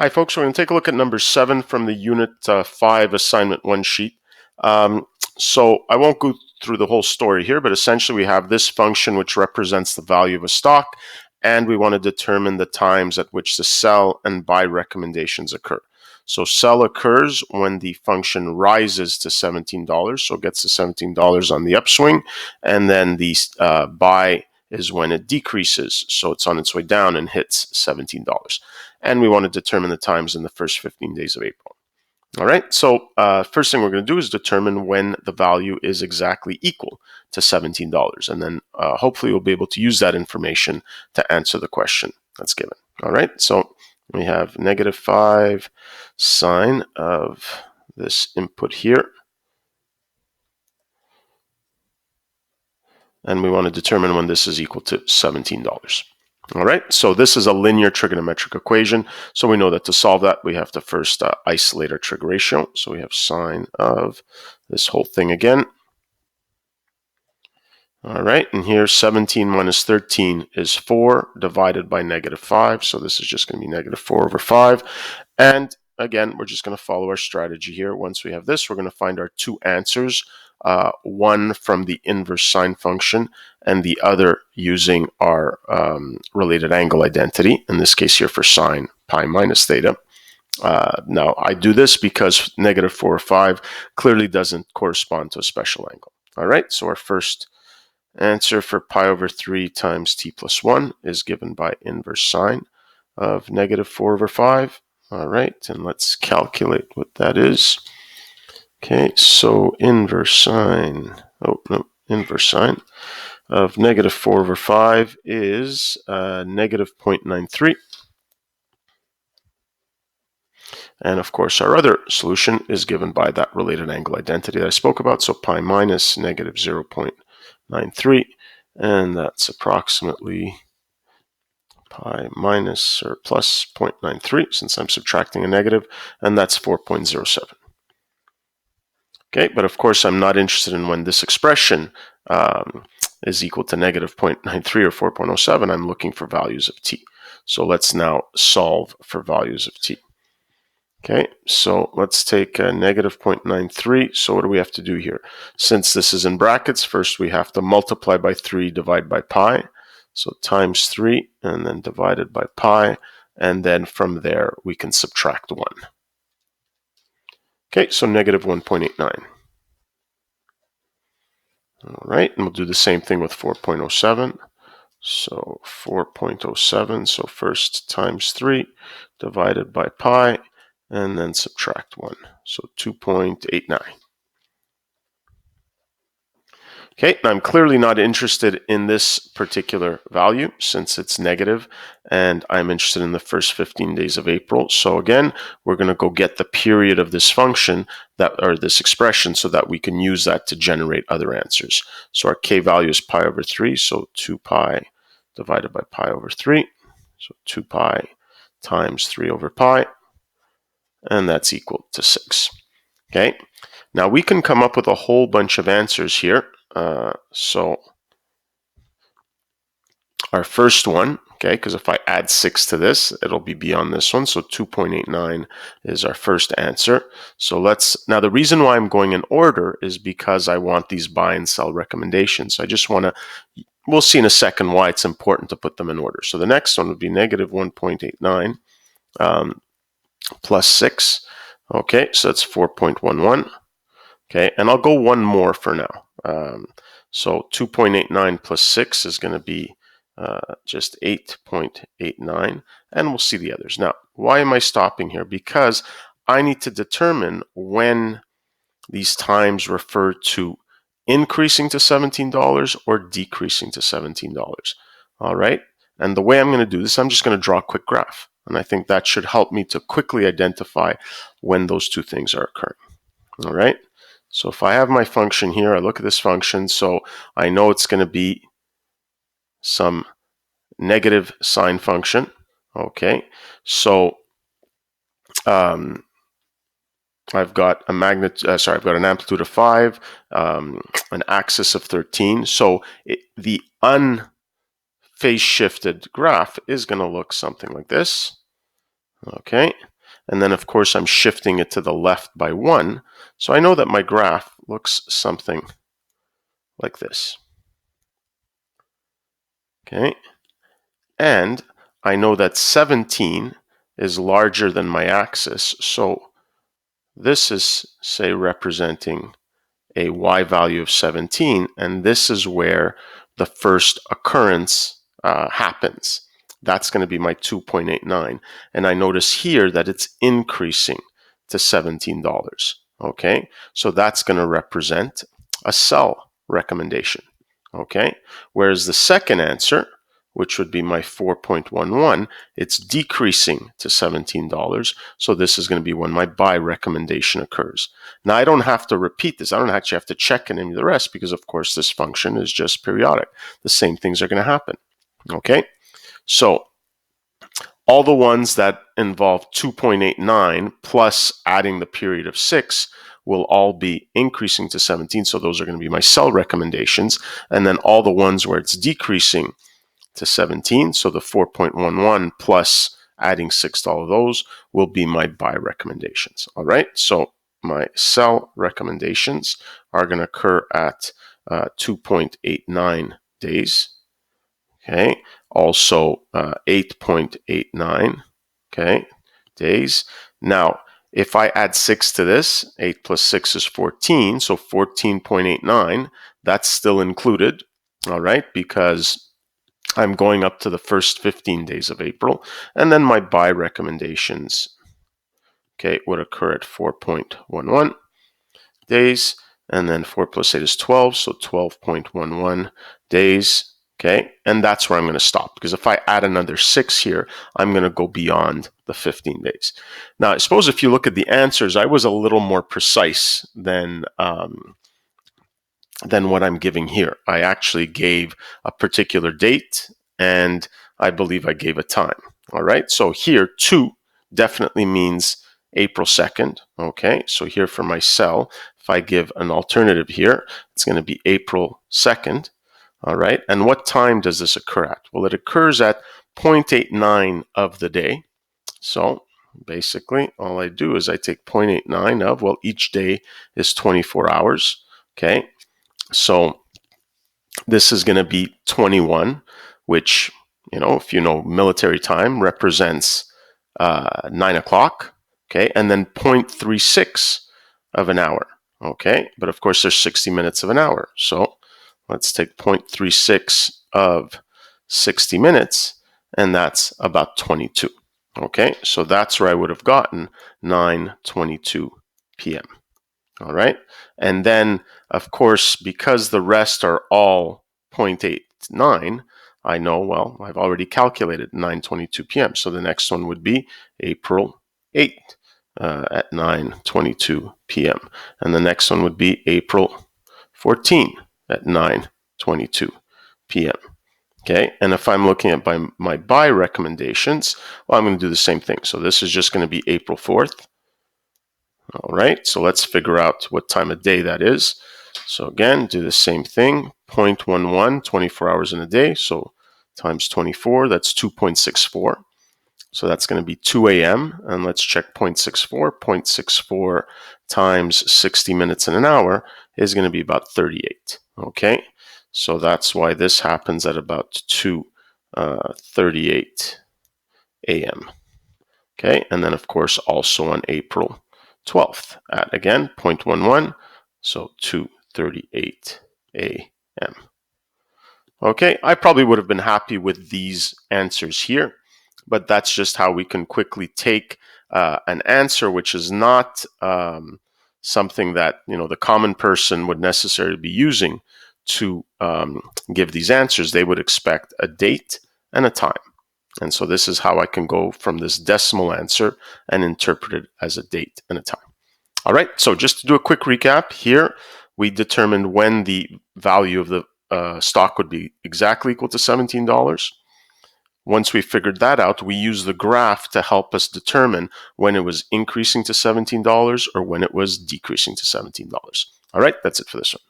Hi folks, we're going to take a look at number 7 from the Unit 5 Assignment 1 sheet. So I won't go through the whole story here, but essentially we have this function which represents the value of a stock, and we want to determine the times at which the sell and buy recommendations occur. So sell occurs when the function rises to $17, so it gets to $17 on the upswing, and then the buy is when it decreases, so it's on its way down and hits $17. And we want to determine the times in the first 15 days of April. All right, so first thing we're going to do is determine when the value is exactly equal to $17. And then hopefully we'll be able to use that information to answer the question that's given. All right, so we have -5 sine of this input here. And we want to determine when this is equal to $17. All right, so this is a linear trigonometric equation. So we know that to solve that, we have to first isolate our trig ratio. So we have sine of this whole thing again. All right, and here 17 minus 13 is 4 divided by -5. So this is just going to be -4/5. And again, we're just going to follow our strategy here. Once we have this, we're going to find our two answers. One from the inverse sine function and the other using our related angle identity, in this case here for sine pi minus theta. Now I do this because -4/5 clearly doesn't correspond to a special angle. All right, so our first answer for pi over 3 times t plus 1 is given by inverse sine of -4/5. All right, and let's calculate what that is. Okay, so inverse sine of -4/5 is -0.93. And of course, our other solution is given by that related angle identity that I spoke about. So pi minus -0.93, and that's approximately pi minus or plus 0.93, since I'm subtracting a negative, and that's 4.07. Okay, but of course I'm not interested in when this expression is equal to -0.93 or 4.07. I'm looking for values of t. So let's now solve for values of t. Okay, so let's take -0.93. So what do we have to do here? Since this is in brackets, first we have to multiply by 3, divide by pi. So times 3 and then divided by pi. And then from there we can subtract 1. Okay, so -1.89. All right, and we'll do the same thing with 4.07. So 4.07, so first times 3 divided by pi, and then subtract 1. So 2.89. Okay, I'm clearly not interested in this particular value since it's negative, and I'm interested in the first 15 days of April. So again, we're going to go get the period of this function, or this expression, so that we can use that to generate other answers. So our k value is pi over 3, so 2 pi divided by pi over 3. So 2 pi times 3 over pi, and that's equal to 6. Okay, now we can come up with a whole bunch of answers here. So our first one, okay, because if I add 6 to this, it'll be beyond this one. So 2.89 is our first answer. So now the reason why I'm going in order is because I want these buy and sell recommendations. I just want to, we'll see in a second why it's important to put them in order. So the next one would be -1.89 plus 6. Okay, so that's 4.11. Okay, and I'll go one more for now. So 2.89 plus 6 is going to be just 8.89, and we'll see the others. Now, why am I stopping here? Because I need to determine when these times refer to increasing to $17 or decreasing to $17. All right, and the way I'm going to do this, I'm just going to draw a quick graph, and I think that should help me to quickly identify when those two things are occurring. All right. So if I have my function here, I look at this function, so I know it's going to be some negative sine function. Okay, so I've got a I've got an amplitude of 5, an axis of 13. So the unphase shifted graph is going to look something like this. Okay, And then, of course, I'm shifting it to the left by 1. So I know that my graph looks something like this. Okay. And I know that 17 is larger than my axis. So this is, say, representing a y value of 17, and this is where the first occurrence happens. That's going to be my 2.89, and I notice here that it's increasing to $17. Okay, so that's going to represent a sell recommendation. Okay, whereas the second answer, which would be my 4.11, it's decreasing to $17. So this is going to be when my buy recommendation occurs. Now, I don't have to repeat this. I don't actually have to check any of the rest because, of course, this function is just periodic. The same things are going to happen. Okay, so all the ones that involve 2.89 plus adding the period of 6 will all be increasing to 17. So those are going to be my sell recommendations. And then all the ones where it's decreasing to 17, so the 4.11 plus adding 6 to all of those will be my buy recommendations. All right, so my sell recommendations are going to occur at 2.89 days. Okay, also 8.89 okay days. Now, if I add 6 to this, 8 plus 6 is 14, so 14.89, that's still included. All right, because I'm going up to the first 15 days of April, and then my buy recommendations, okay, would occur at 4.11 days, and then 4 plus 8 is 12, so 12.11 days, okay, and that's where I'm going to stop, because if I add another 6 here, I'm going to go beyond the 15 days. Now, I suppose if you look at the answers, I was a little more precise than what I'm giving here. I actually gave a particular date, and I believe I gave a time. All right, so here 2 definitely means April 2nd. Okay, so here for my sell, if I give an alternative here, it's going to be April 2nd. All right, and what time does this occur at? Well, it occurs at 0.89 of the day. So basically, all I do is I take 0.89 of, well, each day is 24 hours. Okay, so this is going to be 21, which, if you know military time, represents 9 o'clock. Okay, and then 0.36 of an hour. Okay, but of course there's 60 minutes of an hour. So let's take 0.36 of 60 minutes, and that's about 22. Okay, so that's where I would have gotten 9:22 p.m. All right, and then of course, because the rest are all 0.89, I know, well, I've already calculated 9:22 p.m. So the next one would be April 8th at 9:22 p.m. And the next one would be April 14th at 9:22 p.m. Okay, and if I'm looking at my buy recommendations, well, I'm going to do the same thing. So this is just going to be April 4th. All right, so let's figure out what time of day that is. So again, do the same thing, 0.11, 24 hours in a day, so times 24, that's 2.64. So that's going to be 2 a.m., and let's check 0.64. 0.64 times 60 minutes in an hour is going to be about 38, okay? So that's why this happens at about 2:38 a.m., okay? And then, of course, also on April 12th at, again, 0.11, so 2:38 a.m. Okay, I probably would have been happy with these answers here, but that's just how we can quickly take an answer which is not something that the common person would necessarily be using to give these answers. They would expect a date and a time. And so this is how I can go from this decimal answer and interpret it as a date and a time. All right, so just to do a quick recap here, we determined when the value of the stock would be exactly equal to $17. Once we figured that out, we used the graph to help us determine when it was increasing to $17 or when it was decreasing to $17. All right, that's it for this one.